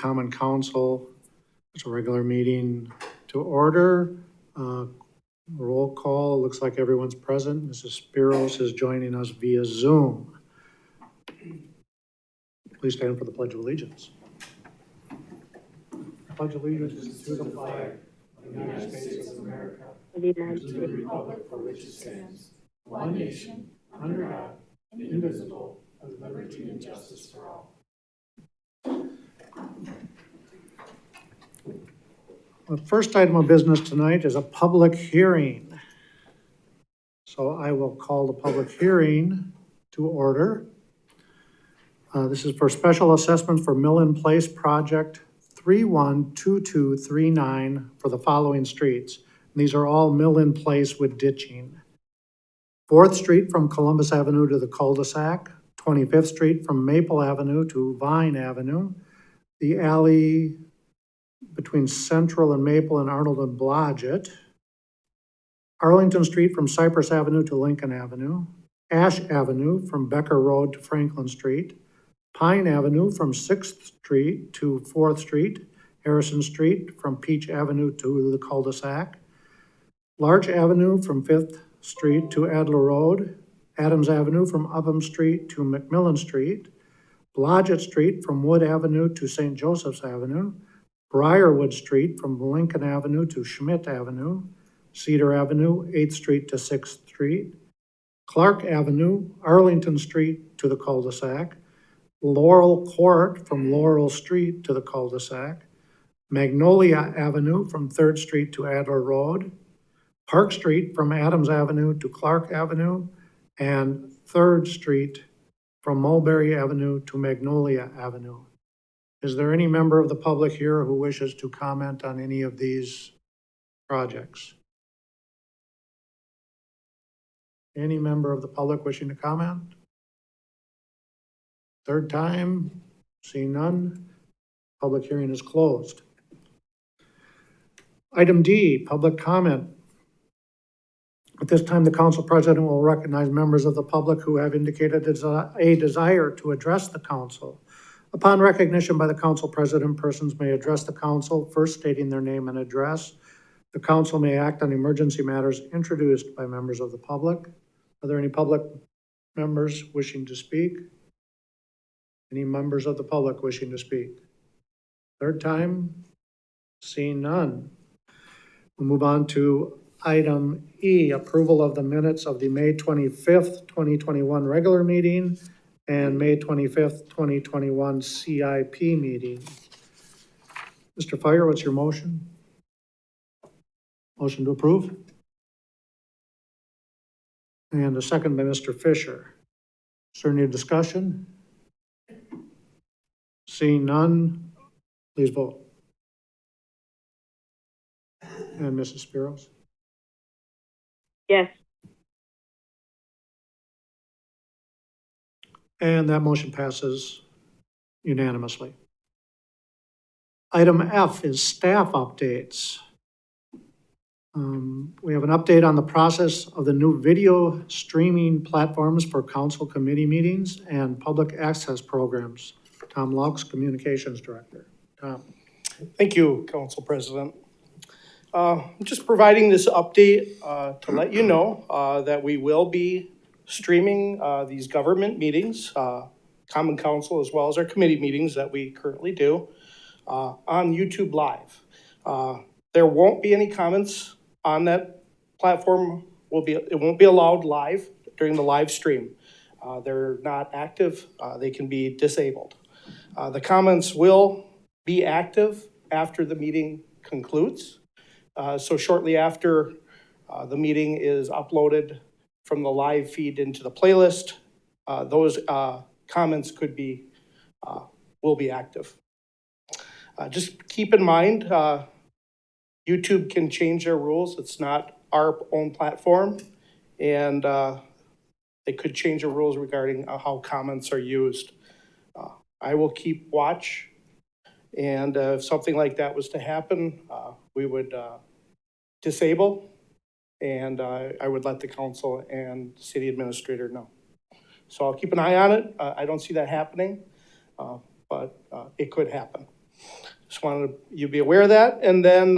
Common Council. It's a regular meeting to order. Roll call, looks like everyone's present. Mrs. Spiros is joining us via Zoom. Please stand for the Pledge of Allegiance. Pledge allegiance to the flag of the United States of America, and to the republic for which it stands, one nation, under God, indivisible, with liberty and justice for all. The first item of business tonight is a public hearing. So I will call the public hearing to order. This is for special assessment for Mill in Place Project 312239 for the following streets. And these are all mill in place with ditching. 4th Street from Columbus Avenue to the cul-de-sac, 25th Street from Maple Avenue to Vine Avenue, the alley between Central and Maple and Arnold and Blodgett, Arlington Street from Cypress Avenue to Lincoln Avenue, Ash Avenue from Becker Road to Franklin Street, Pine Avenue from 6th Street to 4th Street, Harrison Street from Peach Avenue to the cul-de-sac, Larch Avenue from 5th Street to Adler Road, Adams Avenue from Upham Street to McMillan Street, Blodgett Street from Wood Avenue to St. Joseph's Avenue, Briarwood Street from Lincoln Avenue to Schmidt Avenue, Cedar Avenue, 8th Street to 6th Street, Clark Avenue, Arlington Street to the cul-de-sac, Laurel Court from Laurel Street to the cul-de-sac, Magnolia Avenue from 3rd Street to Adler Road, Park Street from Adams Avenue to Clark Avenue, and 3rd Street from Mulberry Avenue to Magnolia Avenue. Is there any member of the public here who wishes to comment on any of these projects? Any member of the public wishing to comment? Third time, seeing none, public hearing is closed. Item D, public comment. At this time, the council president will recognize members of the public who have indicated a desire to address the council. Upon recognition by the council president, persons may address the council, first stating their name and address. The council may act on emergency matters introduced by members of the public. Are there any public members wishing to speak? Any members of the public wishing to speak? Third time, seeing none. We'll move on to item E, approval of the minutes of the May 25th, 2021 regular meeting and May 25th, 2021 CIP meeting. Mr. Fire, what's your motion? Motion to approve? And a second by Mr. Fisher. Is there any discussion? Seeing none, please vote. And Mrs. Spiros? Yes. And that motion passes unanimously. Item F is staff updates. We have an update on the process of the new video streaming platforms for council committee meetings and public access programs. Tom Laux, Communications Director. Tom. Thank you, Council President. Just providing this update to let you know that we will be streaming these government meetings, Common Council, as well as our committee meetings that we currently do on YouTube Live. There won't be any comments on that platform. It won't be allowed live during the live stream. They're not active. They can be disabled. The comments will be active after the meeting concludes. So shortly after the meeting is uploaded from the live feed into the playlist, those comments will be active. Just keep in mind, YouTube can change their rules. It's not our own platform, and they could change the rules regarding how comments are used. I will keep watch, and if something like that was to happen, we would disable, and I would let the council and city administrator know. So I'll keep an eye on it. I don't see that happening, but it could happen. Just wanted you to be aware of that. And then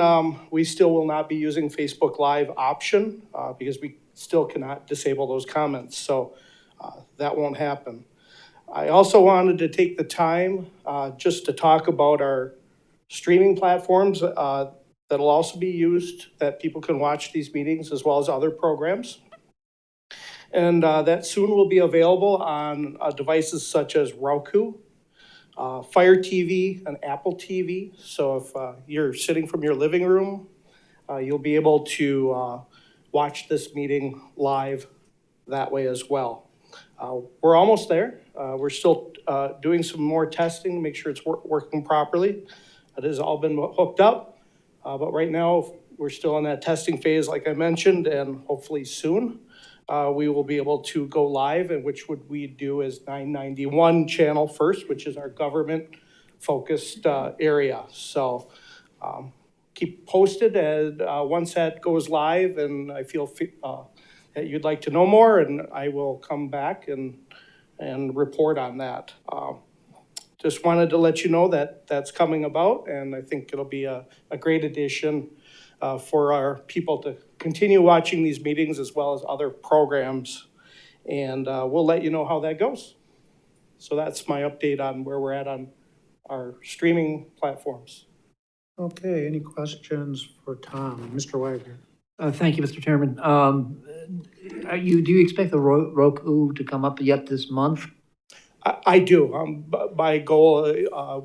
we still will not be using Facebook Live option because we still cannot disable those comments. So that won't happen. I also wanted to take the time just to talk about our streaming platforms that'll also be used, that people can watch these meetings as well as other programs. And that soon will be available on devices such as Roku, Fire TV, and Apple TV. So if you're sitting from your living room, you'll be able to watch this meeting live that way as well. We're almost there. We're still doing some more testing to make sure it's working properly. It has all been hooked up, but right now we're still in that testing phase, like I mentioned, and hopefully soon we will be able to go live, and which would we do as 991 channel first, which is our government-focused area. So keep posted as once that goes live, and I feel that you'd like to know more, and I will come back and report on that. Just wanted to let you know that that's coming about, and I think it'll be a great addition for our people to continue watching these meetings as well as other programs, and we'll let you know how that goes. So that's my update on where we're at on our streaming platforms. Okay, any questions for Tom? Mr. Wagner? Thank you, Mr. Chairman. Do you expect the Roku to come up yet this month? I do. My goal,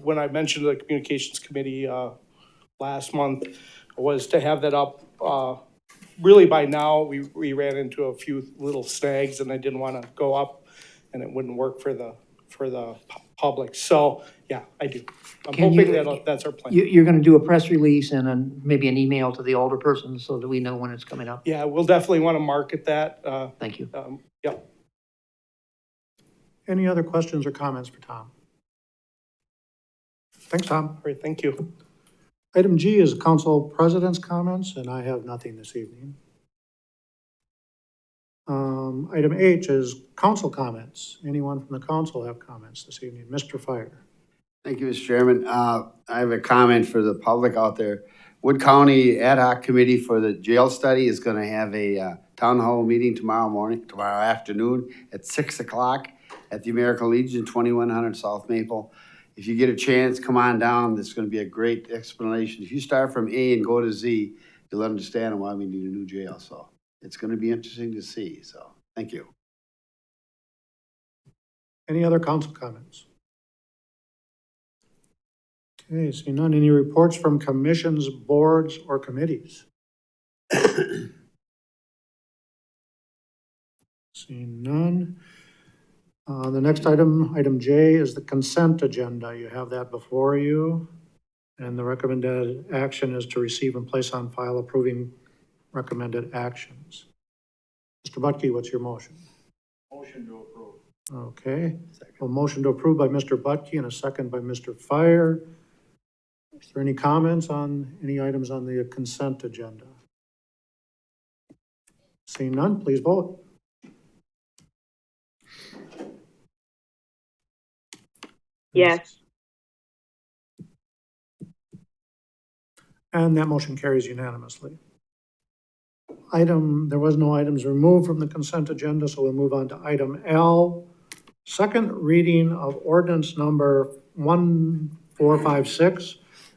when I mentioned to the Communications Committee last month, was to have that up really by now. We ran into a few little snags, and I didn't want to go up, and it wouldn't work for the public. So yeah, I do. I'm hoping that's our plan. You're going to do a press release and maybe an email to the older person so that we know when it's coming up? Yeah, we'll definitely want to market that. Thank you. Yep. Any other questions or comments for Tom? Thanks, Tom. All right, thank you. Item G is council president's comments, and I have nothing this evening. Item H is council comments. Anyone from the council have comments this evening? Mr. Fire. Thank you, Mr. Chairman. I have a comment for the public out there. Wood County Ad Hoc Committee for the Jail Study is going to have a town hall meeting tomorrow afternoon at 6 o'clock at the American Legion, 2100 South Maple. If you get a chance, come on down. There's going to be a great explanation. If you start from A and go to Z, you'll understand why we need a new jail. So it's going to be interesting to see. So thank you. Any other council comments? Okay, seeing none. Any reports from commissions, boards, or committees? Seeing none. The next item, item J, is the consent agenda. You have that before you. And the recommended action is to receive and place on file approving recommended actions. Mr. Butke, what's your motion? Motion to approve. Okay. A motion to approve by Mr. Butke and a second by Mr. Fire. Is there any comments on any items on the consent agenda? Seeing none, please vote. Yes. And that motion carries unanimously. There was no items removed from the consent agenda, so we'll move on to item L. Second reading of ordinance number 1456,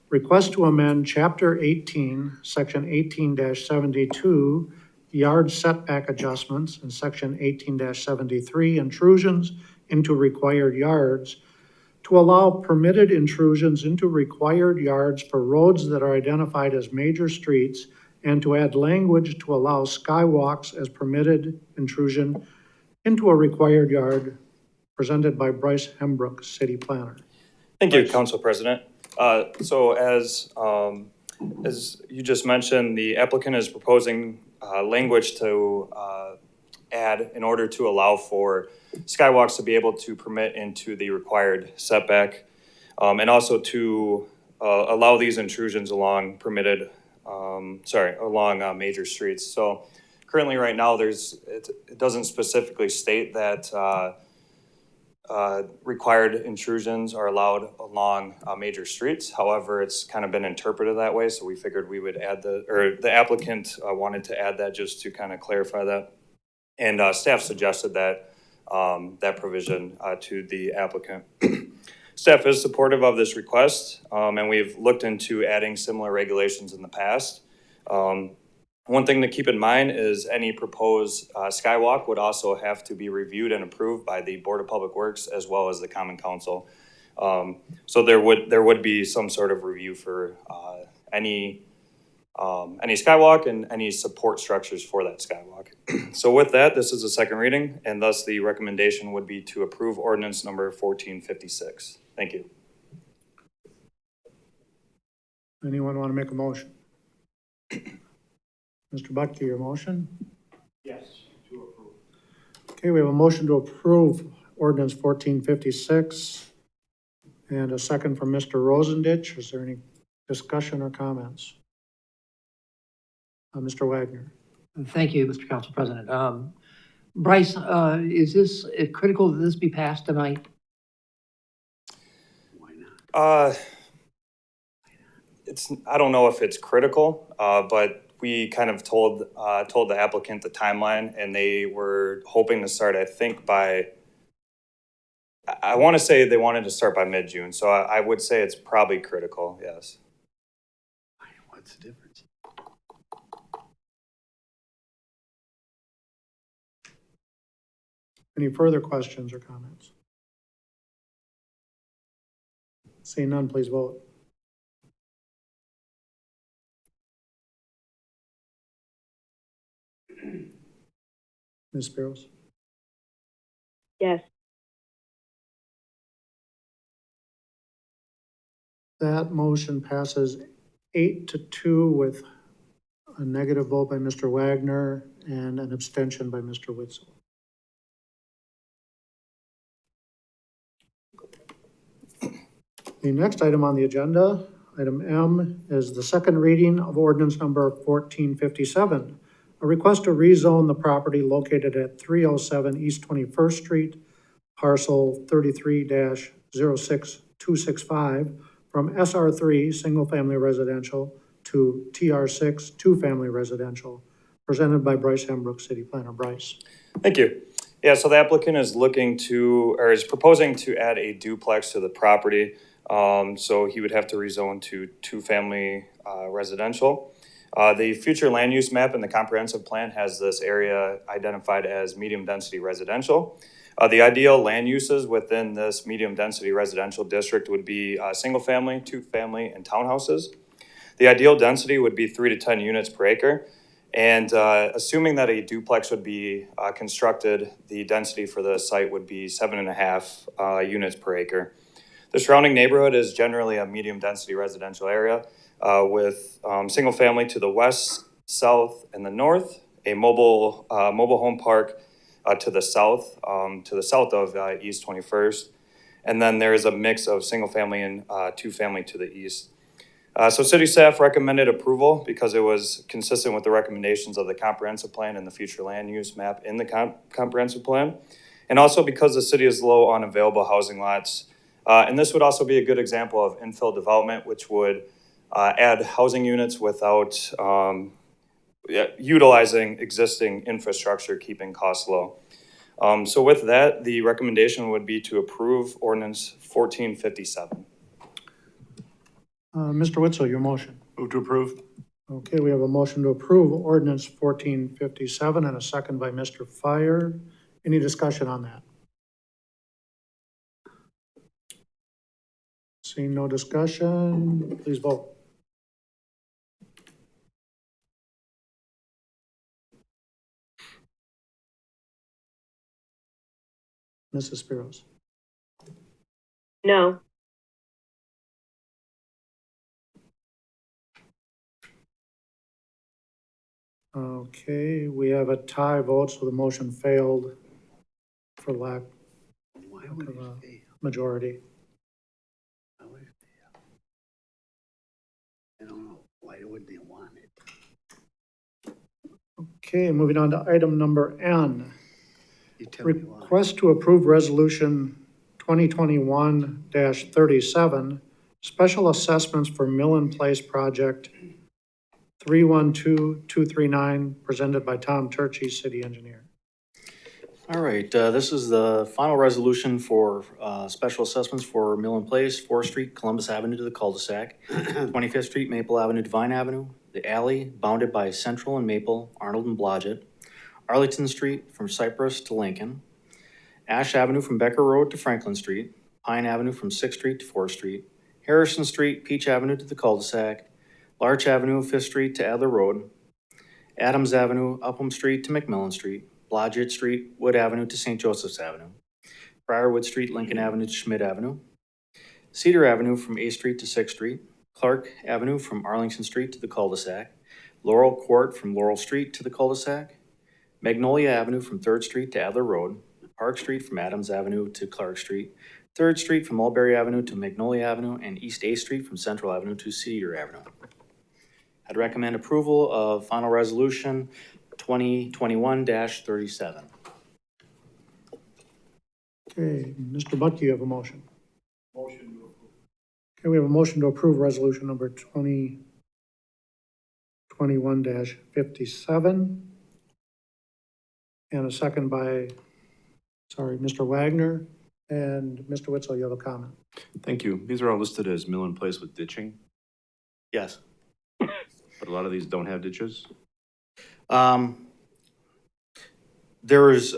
request to amend chapter 18, section 18-72, yard setback adjustments, and section 18-73, intrusions into required yards, to allow permitted intrusions into required yards for roads that are identified as major streets, and to add language to allow skywalks as permitted intrusion into a required yard, presented by Bryce Hembrook, City Planner. Thank you, Council President. So as you just mentioned, the applicant is proposing language to add in order to allow for skywalks to be able to permit into the required setback, and also to allow these intrusions along along major streets. So currently right now it doesn't specifically state that required intrusions are allowed along major streets. However, it's kind of been interpreted that way, so we figured we would add the applicant wanted to add that just to kind of clarify that. And staff suggested that, that provision to the applicant. Staff is supportive of this request, and we've looked into adding similar regulations in the past. One thing to keep in mind is any proposed skywalk would also have to be reviewed and approved by the Board of Public Works as well as the Common Council. So there would be some sort of review for any skywalk and any support structures for that skywalk. So with that, this is a second reading, and thus the recommendation would be to approve ordinance number 1456. Thank you. Anyone want to make a motion? Mr. Butke, your motion? Yes, to approve. Okay, we have a motion to approve ordinance 1456 and a second from Mr. Rosendich. Is there any discussion or comments? Mr. Wagner. Thank you, Mr. Council President. Bryce, is this critical that this be passed tonight? Why not? I don't know if it's critical, but we kind of told the applicant the timeline, and they were hoping to start, I think, I want to say they wanted to start by mid-June, so I would say it's probably critical, yes. What's the difference? Any further questions or comments? Seeing none, please vote. Ms. Spiros? Yes. That motion passes 8-2 with a negative vote by Mr. Wagner and an abstention by Mr. Witzel. The next item on the agenda, item M, is the second reading of ordinance number 1457, a request to rezone the property located at 307 East 21st Street, parcel 33-06265, from SR3, single-family residential, to TR6, two-family residential, presented by Bryce Hembrook, City Planner. Bryce. Thank you. Yeah, so the applicant is is proposing to add a duplex to the property. So he would have to rezone to two-family residential. The future land use map in the comprehensive plan has this area identified as medium-density residential. The ideal land uses within this medium-density residential district would be single-family, two-family, and townhouses. The ideal density would be 3 to 10 units per acre. And assuming that a duplex would be constructed, the density for the site would be 7.5 units per acre. The surrounding neighborhood is generally a medium-density residential area with single family to the west, south, and the north, a mobile home park to the south of East 21st, and then there is a mix of single family and two-family to the east. So city staff recommended approval because it was consistent with the recommendations of the comprehensive plan and the future land use map in the comprehensive plan, and also because the city is low on available housing lots. And this would also be a good example of infill development, which would add housing units without utilizing existing infrastructure, keeping costs low. So with that, the recommendation would be to approve ordinance 1457. Mr. Witzel, your motion. Move to approve. Okay, we have a motion to approve ordinance 1457 and a second by Mr. Fire. Any discussion on that? Seeing no discussion, please vote. Mrs. Spiros. No. Okay, we have a tie vote, so the motion failed for lack Why would of a it fail? majority. Why would it fail? I don't know. Why would they want it? Okay, moving on to item number N. You tell me why. Request to approve resolution 2021-37, Special Assessments for Mill and Place Project 312239, presented by Tom Turchy, City Engineer. All right, this is the final resolution for special assessments for Mill and Place, 4th Street, Columbus Avenue to the cul-de-sac, 25th Street, Maple Avenue, Divine Avenue, the alley bounded by Central and Maple, Arnold and Blodgett, Arlington Street from Cypress to Lincoln, Ash Avenue from Becker Road to Franklin Street, Pine Avenue from 6th Street to 4th Street, Harrison Street, Peach Avenue to the cul-de-sac, Larch Avenue, 5th Street to Adler Road, Adams Avenue, Upham Street to McMillan Street, Blodgett Street, Wood Avenue to St. Joseph's Avenue, Briarwood Street, Lincoln Avenue to Schmidt Avenue, Cedar Avenue from 8th Street to 6th Street, Clark Avenue from Arlington Street to the cul-de-sac, Laurel Court from Laurel Street to the cul-de-sac, Magnolia Avenue from 3rd Street to Adler Road, Park Street from Adams Avenue to Clark Street, 3rd Street from Mulberry Avenue to Magnolia Avenue, and East 8th Street from Central Avenue to Cedar Avenue. I'd recommend approval of final resolution 2021-37. Okay, Mr. Butke, you have a motion. Motion to approve. Okay, we have a motion to approve resolution number 2021-57. And a second by, Mr. Wagner. And Mr. Witzel, you have a comment. Thank you. These are all listed as mill in place with ditching, Yes. but a lot of these don't have ditches. There's,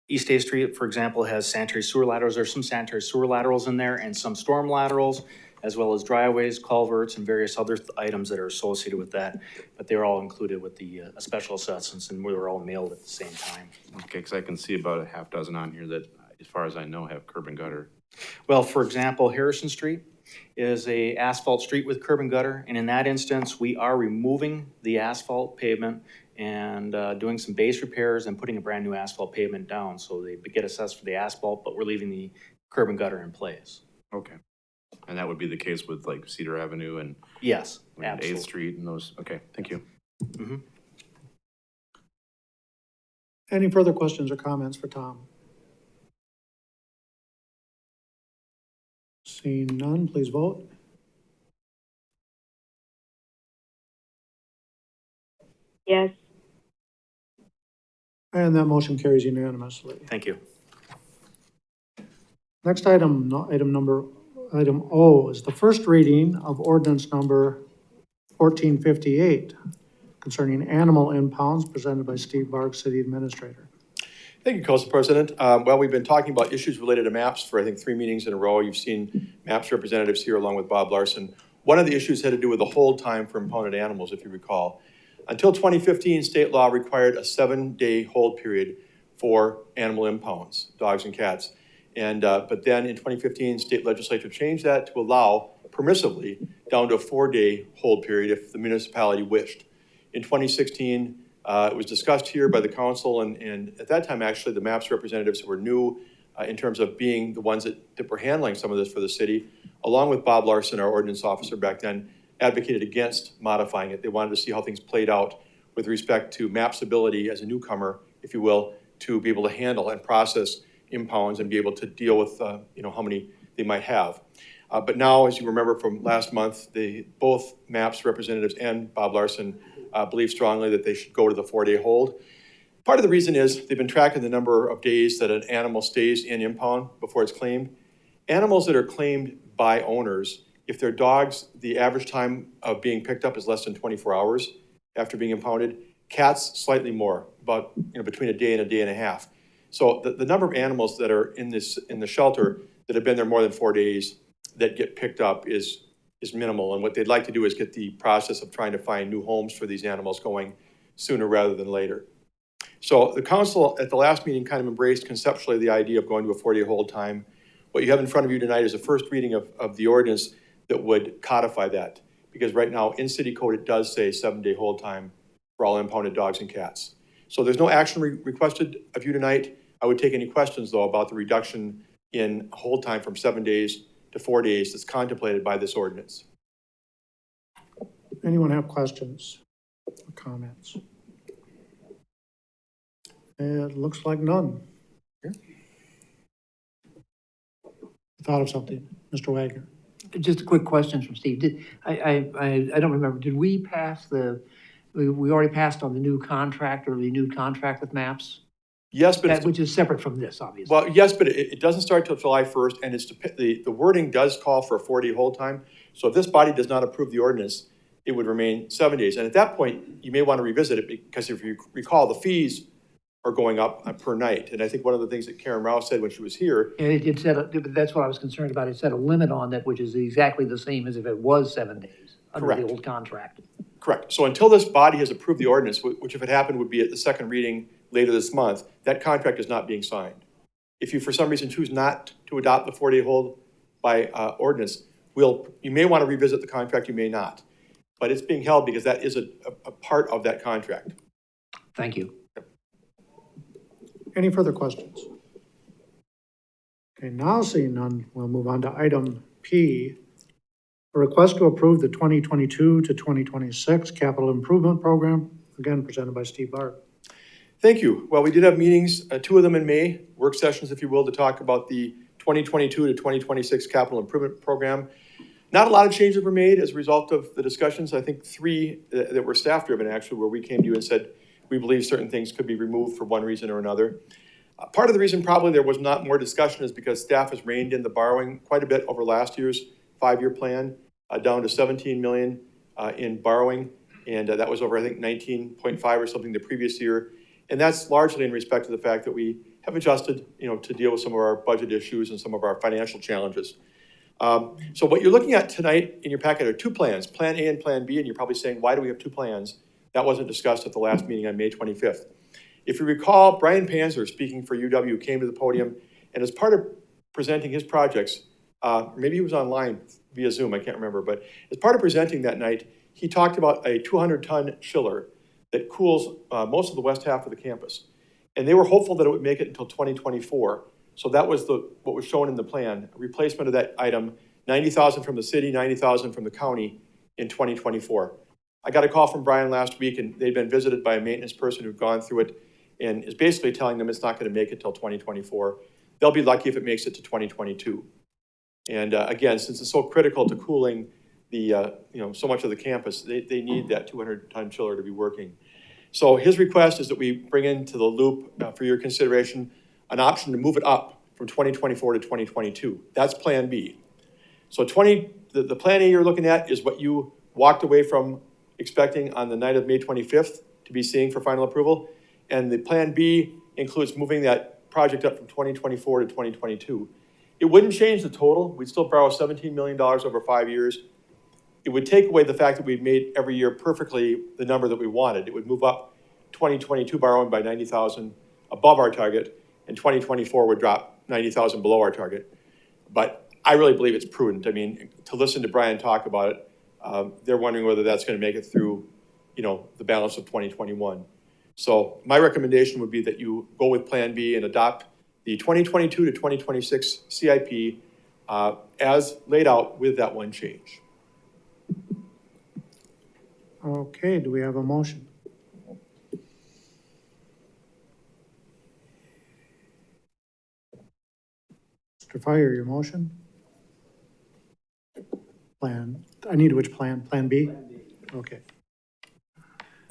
East 8th Street, for example, has sanitary sewer laterals. There's some sanitary sewer laterals in there and some storm laterals, as well as dryways, culverts, and various other items that are associated with that. But they're all included with the special assessments, and we were all mailed at the same time. Okay, because I can see about a half dozen on here that, as far as I know, have curb and gutter. Well, for example, Harrison Street is a asphalt street with curb and gutter, and in that instance, we are removing the asphalt pavement and doing some base repairs and putting a brand new asphalt pavement down. So they get assessed for the asphalt, but we're leaving the curb and gutter in place. Okay. And that would be the case with like Cedar Avenue and Yes, 8th absolutely. Street and those. Okay, thank you. Mhm. Any further questions or comments for Tom? Seeing none, please vote. Yes. And that motion carries unanimously. Thank you. Next item, item O is the first reading of ordinance number 1458 concerning animal impounds, presented by Steve Bark, City Administrator. Thank you, Council President. Well, we've been talking about issues related to maps for, I think, 3 meetings in a row. You've seen maps representatives here along with Bob Larson. One of the issues had to do with the hold time for impounded animals, if you recall. Until 2015, state law required a 7-day hold period for animal impounds, dogs and cats. And, but then in 2015, state legislature changed that to allow permissively down to a 4-day hold period if the municipality wished. In 2016, it was discussed here by the council, and at that time, actually, the MAPS representatives were new in terms of being the ones that were handling some of this for the city, along with Bob Larson, our ordinance officer back then, advocated against modifying it. They wanted to see how things played out with respect to MAP's ability as a newcomer, if you will, to be able to handle and process impounds and be able to deal with, how many they might have. But now, as you remember from last month, both MAPS representatives and Bob Larson believe strongly that they should go to the 4-day hold. Part of the reason is they've been tracking the number of days that an animal stays in impound before it's claimed. Animals that are claimed by owners, if they're dogs, the average time of being picked up is less than 24 hours after being impounded. Cats, slightly more, about between a day and a half. So the number of animals that are in the shelter that have been there more than 4 days that get picked up is minimal. And what they'd like to do is get the process of trying to find new homes for these animals going sooner rather than later. So the council at the last meeting kind of embraced conceptually the idea of going to a 4-day hold time. What you have in front of you tonight is a first reading of the ordinance that would codify that. Because right now in city code, it does say 7-day hold time for all impounded dogs and cats. So there's no action requested of you tonight. I would take any questions though about the reduction in hold time from 7 days to 4 days that's contemplated by this ordinance. Anyone have questions or comments? It looks like none. thought of something. Mr. Wagner? Just a quick question from Steve. I don't remember, did we pass we already passed on the new contract or renewed contract with MAPS? Yes, but That, it's, which is separate from this, obviously. well, yes, but it doesn't start till July 1st, and the wording does call for a 4-day hold time. So if this body does not approve the ordinance, it would remain 7 days. And at that point, you may want to revisit it, because if you recall, the fees are going up per night. And I think one of the things that Karen Rouse said when she was here, And it said, but that's what I was concerned about. It set a limit on that, which is exactly the same as if it was 7 days under the Correct. old contract. correct. So until this body has approved the ordinance, which if it happened would be at the second reading later this month, that contract is not being signed. If you for some reason choose not to adopt the 4-day hold by ordinance, you may want to revisit the contract, you may not. But it's being held because that is a part of that contract. Thank you. Any further questions? Okay, now seeing none, we'll move on to item P. A request to approve the 2022 to 2026 capital improvement program, again presented by Steve Bart. Thank you. Well, we did have meetings, 2 of them in May, work sessions, if you will, to talk about the 2022 to 2026 capital improvement program. Not a lot of changes were made as a result of the discussions. I think 3 that were staff-driven, actually, where we came to you and said, we believe certain things could be removed for one reason or another. Part of the reason probably there was not more discussion is because staff has reined in the borrowing quite a bit over last year's 5-year plan, down to 17 million in borrowing. And that was over, I think, 19.5 or something the previous year. And that's largely in respect to the fact that we have adjusted, to deal with some of our budget issues and some of our financial challenges. So what you're looking at tonight in your packet are 2 plans, Plan A and Plan B, and you're probably saying, why do we have 2 plans? That wasn't discussed at the last meeting on May 25th. If you recall, Brian Panzer, speaking for UW, came to the podium, and as part of presenting his projects, maybe he was online via Zoom, I can't remember, but as part of presenting that night, he talked about a 200-ton chiller that cools most of the west half of the campus. And they were hopeful that it would make it until 2024. So that was what was shown in the plan, a replacement of that item, 90,000 from the city, 90,000 from the county in 2024. I got a call from Brian last week, and they'd been visited by a maintenance person who'd gone through it and is basically telling them it's not going to make it till 2024. They'll be lucky if it makes it to 2022. And again, since it's so critical to cooling the so much of the campus, they need that 200-ton chiller to be working. So his request is that we bring into the loop for your consideration an option to move it up from 2024 to 2022. That's Plan B. So the Plan A you're looking at is what you walked away from expecting on the night of May 25th to be seeing for final approval. And the Plan B includes moving that project up from 2024 to 2022. It wouldn't change the total. We'd still borrow $17 million over 5 years. It would take away the fact that we've made every year perfectly the number that we wanted. It would move up 2022 borrowing by 90,000 above our target, and 2024 would drop 90,000 below our target. But I really believe it's prudent. I mean, to listen to Brian talk about it, they're wondering whether that's going to make it through, the balance of 2021. So my recommendation would be that you go with Plan B and adopt the 2022 to 2026 CIP as laid out with that one change. Okay, do we have a motion? Mr. Fire, your motion? I need which plan? Plan B? Okay.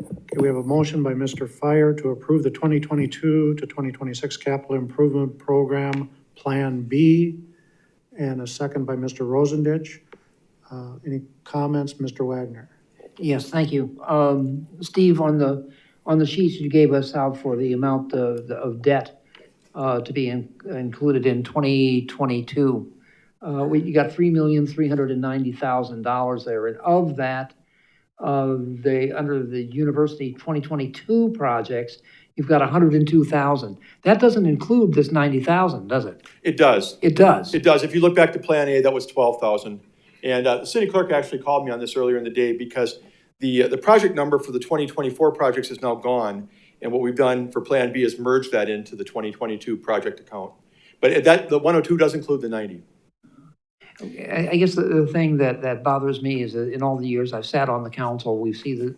Okay, we have a motion by Mr. Fire to approve the 2022 to 2026 capital improvement program, Plan B, and a second by Mr. Rosendich. Any comments, Mr. Wagner? Yes, thank you. Steve, on the sheets you gave us out for the amount of debt to be included in 2022, you got $3,390,000 there, and of that, under the university 2022 projects, you've got 102,000. That doesn't include this 90,000, does it? It does. It does. It does. If you look back to Plan A, that was 12,000. And the city clerk actually called me on this earlier in the day because the project number for the 2024 projects is now gone. And what we've done for Plan B is merge that into the 2022 project account. But the 102 does include the 90. I guess the thing that bothers me is that in all the years I've sat on the council, we see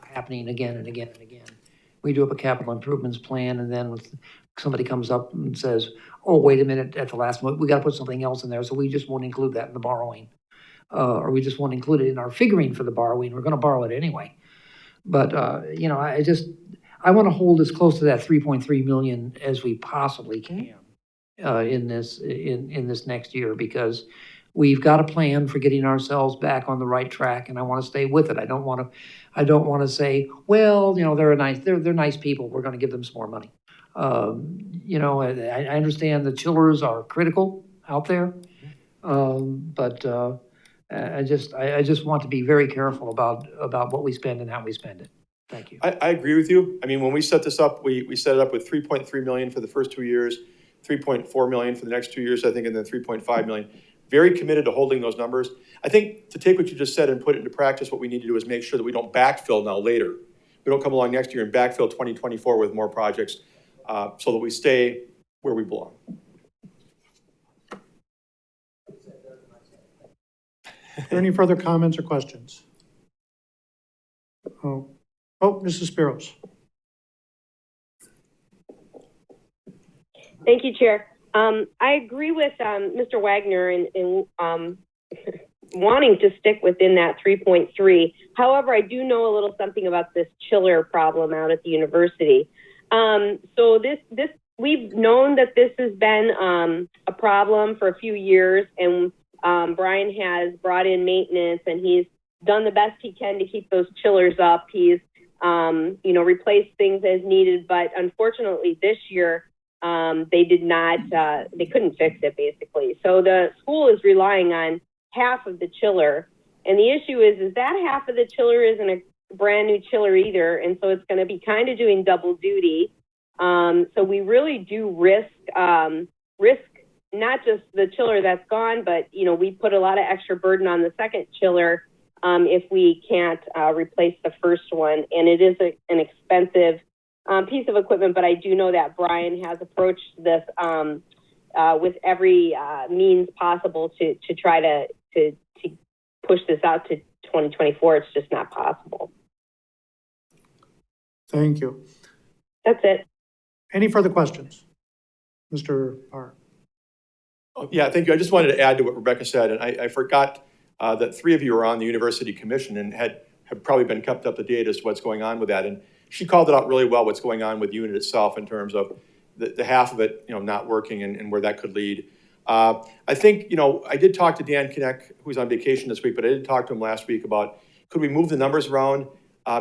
happening again and again and again. We do up a capital improvements plan, and then with somebody comes up and says, oh, wait a minute, at the last moment, we gotta put something else in there, so we just won't include that in the borrowing. Or we just won't include it in our figuring for the borrowing, we're gonna borrow it anyway. But, you know, I wanna hold as close to that 3.3 million as we possibly can in this next year, because we've got a plan for getting ourselves back on the right track, and I wanna stay with it. I don't wanna say, well, you know, they're nice people, we're gonna give them some more money. You know, I understand the chillers are critical out there, but, I just want to be very careful about what we spend and how we spend it. Thank you. I agree with you. I mean, when we set this up, we set it up with 3.3 million for the first 2 years, 3.4 million for the next 2 years, I think, and then 3.5 million. Very committed to holding those numbers. I think to take what you just said and put it into practice, what we need to do is make sure that we don't backfill now later. We don't come along next year and backfill 2024 with more projects, so that we stay where we belong. Are there any further comments or questions? Oh, Mrs. Spiros. Thank you, Chair. I agree with Mr. Wagner in wanting to stick within that 3.3. However, I do know a little something about this chiller problem out at the university. So we've known that this has been a problem for a few years, and Brian has brought in maintenance, and he's done the best he can to keep those chillers up. He's replaced things as needed, but unfortunately this year they couldn't fix it, basically. So the school is relying on half of the chiller, and the issue is that half of the chiller isn't a brand new chiller either, and so it's going to be kind of doing double duty. So we really do risk not just the chiller that's gone, but we put a lot of extra burden on the second chiller if we can't replace the first one, and it is an expensive piece of equipment. But I do know that Brian has approached this with every means possible to try to push this out to 2024. It's just not possible. Thank you. That's it. Any further questions? Mr. Parr. Oh, yeah, thank you. I just wanted to add to what Rebecca said, and I forgot that 3 of you are on the university commission and have probably been kept up to date as to what's going on with that. And she called it out really well, what's going on with the unit itself in terms of the half of it, not working and where that could lead. I think, I did talk to Dan Kinect, who's on vacation this week, but I did talk to him last week about, could we move the numbers around,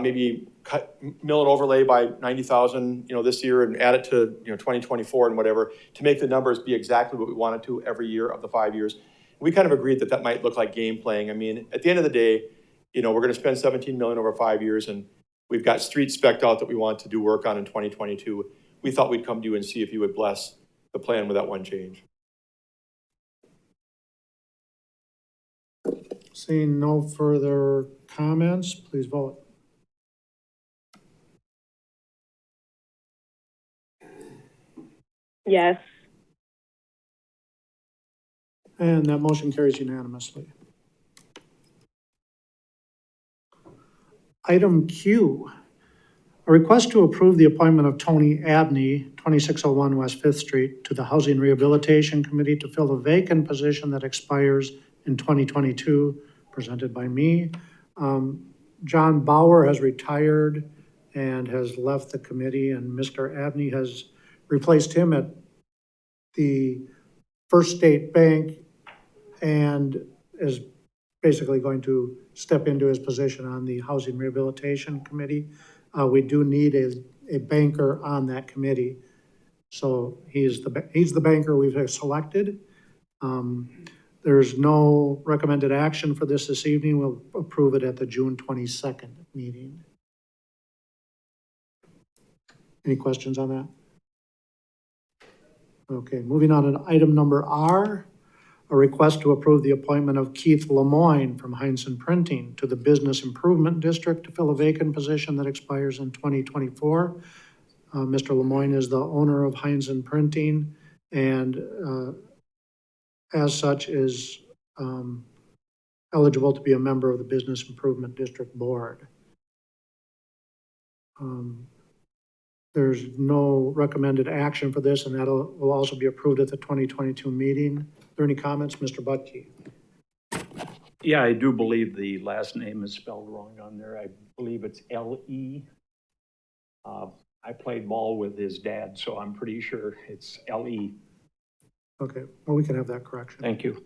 maybe cut mill and overlay by 90,000, this year, and add it to, 2024 and whatever, to make the numbers be exactly what we wanted to every year of the 5 years. We kind of agreed that might look like game playing. I mean, at the end of the day, we're going to spend 17 million over 5 years, and we've got streets spec'd out that we want to do work on in 2022. We thought we'd come to you and see if you would bless the plan with that one change. Seeing no further comments, please vote. Yes. And that motion carries unanimously. Item Q, a request to approve the appointment of Tony Abney, 2601 West 5th Street, to the Housing Rehabilitation Committee to fill a vacant position that expires in 2022, presented by me. John Bauer has retired and has left the committee, and Mr. Abney has replaced him at the First State Bank and is basically going to step into his position on the Housing Rehabilitation Committee. We do need a banker on that committee. So he's the banker we've selected. There's no recommended action for this evening. We'll approve it at the June 22nd meeting. Any questions on that? Okay, moving on to item number R, a request to approve the appointment of Keith Lemoyne from Heinz Printing to the Business Improvement District to fill a vacant position that expires in 2024. Mr. Lemoyne is the owner of Heinz Printing, and as such is eligible to be a member of the Business Improvement District Board. There's no recommended action for this, and will also be approved at the 2022 meeting. Are there any comments, Mr. Butke? Yeah, I do believe the last name is spelled wrong on there. I believe it's L-E. I played ball with his dad, so I'm pretty sure it's L-E. Okay, well, we can have that correction. Thank you.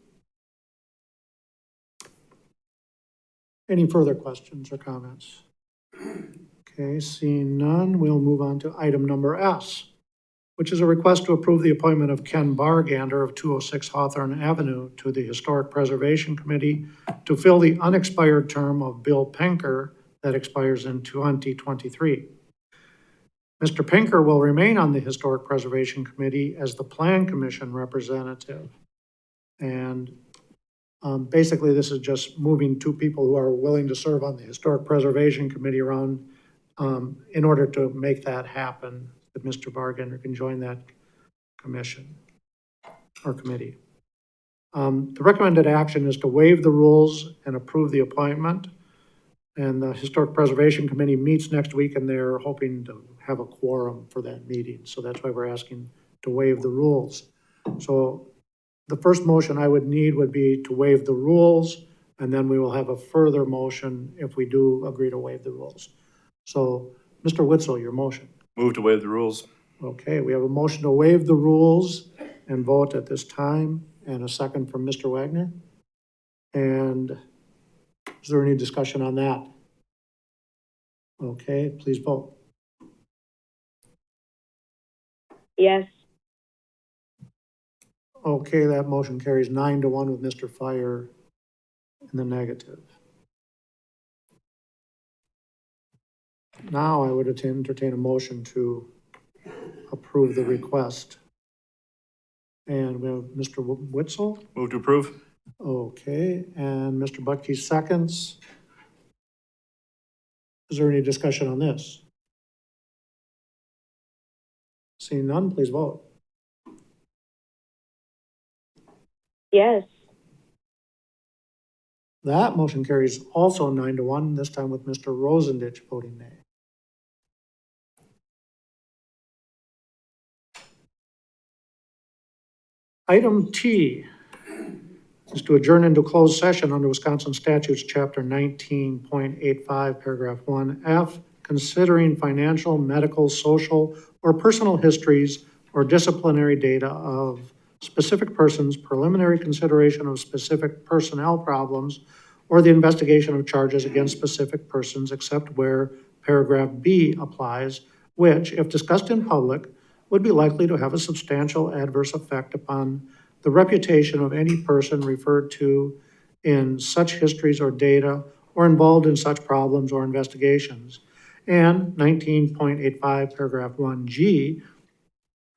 Any further questions or comments? Okay, seeing none, we'll move on to item number S, which is a request to approve the appointment of Ken Bargander of 206 Hawthorne Avenue to the Historic Preservation Committee to fill the unexpired term of Bill Pinker that expires in 2023. Mr. Pinker will remain on the Historic Preservation Committee as the Plan Commission representative. And basically, this is just moving two people who are willing to serve on the Historic Preservation Committee around in order to make that happen, that Mr. Bargander can join that commission or committee. The recommended action is to waive the rules and approve the appointment. And the Historic Preservation Committee meets next week, and they're hoping to have a quorum for that meeting. So that's why we're asking to waive the rules. So the first motion I would need would be to waive the rules, and then we will have a further motion if we do agree to waive the rules. So, Mr. Witzel, your motion. Move to waive the rules. Okay, we have a motion to waive the rules and vote at this time, and a second from Mr. Wagner. And is there any discussion on that? Okay, please vote. Yes. Okay, that motion carries 9-1 with Mr. Fire in the negative. Now I would entertain a motion to approve the request. And we have Mr. Witzel. Move to approve. Okay, and Mr. Butke seconds. Is there any discussion on this? Seeing none, please vote. Yes. That motion carries also 9-1, this time with Mr. Rosendich voting nay. Item T is to adjourn into closed session under Wisconsin statutes, chapter 19.85, paragraph 1F, considering financial, medical, social, or personal histories or disciplinary data of specific persons, preliminary consideration of specific personnel problems, or the investigation of charges against specific persons, except where paragraph B applies, which, if discussed in public, would be likely to have a substantial adverse effect upon the reputation of any person referred to in such histories or data or involved in such problems or investigations. And 19.85, paragraph 1G,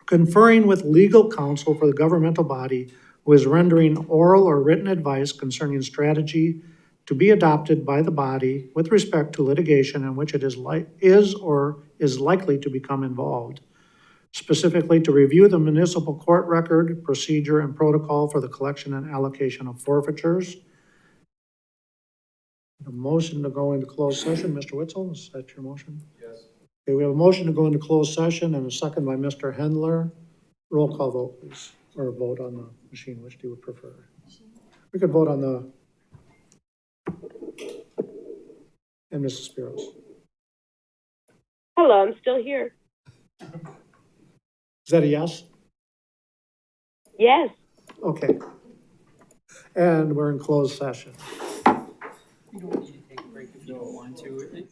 conferring with legal counsel for the governmental body who is rendering oral or written advice concerning strategy to be adopted by the body with respect to litigation in which it is or is likely to become involved. Specifically, to review the municipal court record, procedure, and protocol for the collection and allocation of forfeitures. A motion to go into closed session, Mr. Witzel, is that your motion? Yes. Okay, we have a motion to go into closed session and a second by Mr. Hendler. Roll call vote, please, or vote on the machine, which do you prefer? We could vote on the, and Mrs. Spiros. Hello, I'm still here. Is that a yes? Yes. Okay. And we're in closed session. You don't need to take a break if you don't want to.